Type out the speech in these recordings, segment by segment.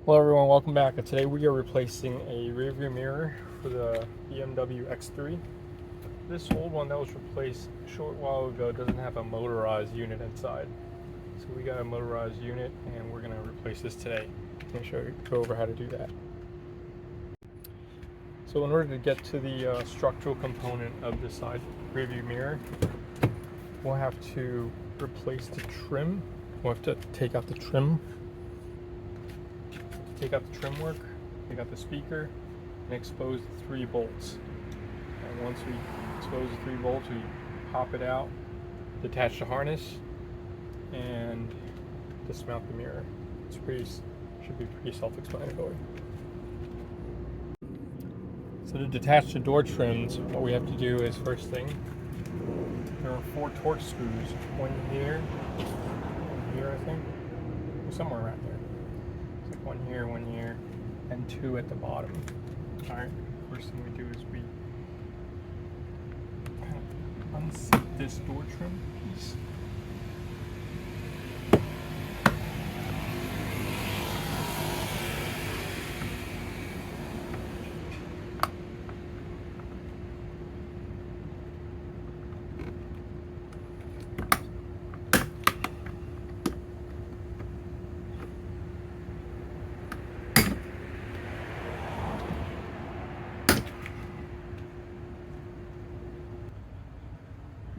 Hello everyone, welcome back. Today we are replacing a rearview mirror for the BMW X3. This old one that was replaced a short while ago doesn't have a motorized unit inside. So we got a motorized unit and we're going to replace this today. Let me go over how to do that. So in order to get to the structural component of the side rearview mirror, we'll have to replace the trim. We'll have to take out the trim. Take out the trim work, take out the speaker, and expose the 3 bolts. And once we expose the 3 bolts, we pop it out, detach the harness, and dismount the mirror. Should be pretty self-explanatory. So to detach the door trims, what we have to do is, first thing, there are 4 Torx screws, one here, I think, somewhere around there. One here, and 2 at the bottom. Alright, first thing we do is we kind of unseat this door trim piece.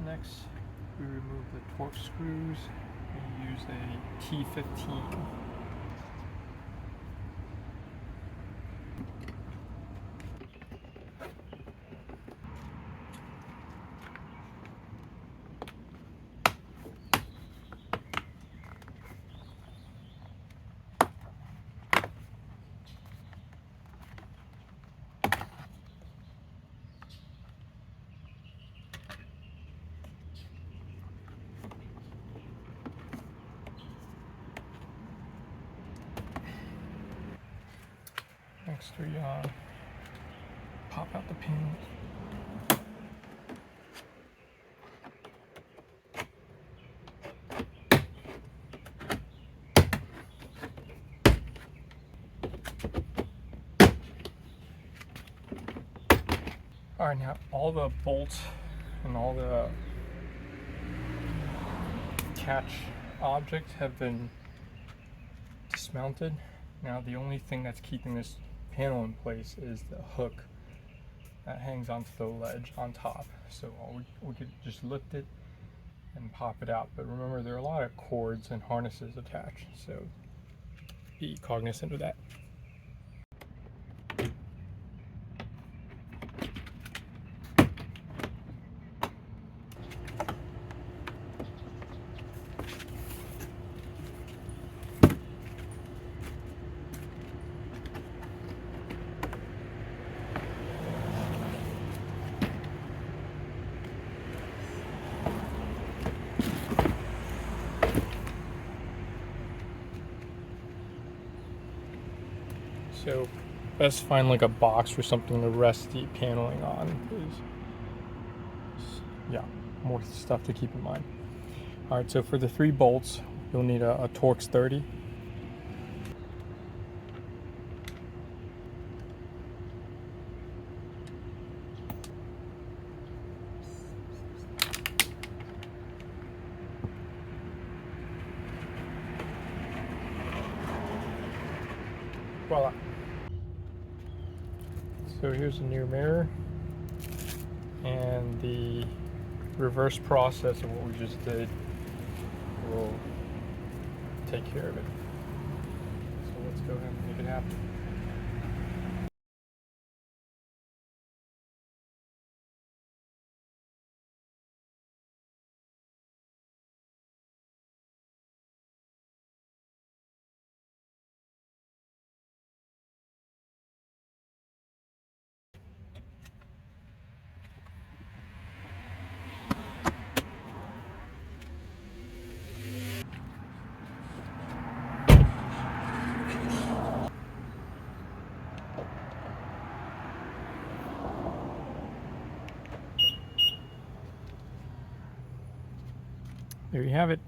Next, we remove the Torx screws. We use a T15. Next, we pop out the pins. Alright, now all the bolts and all the catch objects have been dismounted. Now the only thing that's keeping this panel in place is the hook that hangs onto the ledge on top. So we could just lift it and pop it out. But remember, there are a lot of cords and harnesses attached, so be cognizant of that. So best find like a box or something to rest the paneling on. Yeah, more stuff to keep in mind. Alright, so for the 3 bolts, you'll need a Torx 30. Voila. So here's a new mirror and the reverse process of what we just did will take care of it. So let's go ahead and make it happen. There you have it.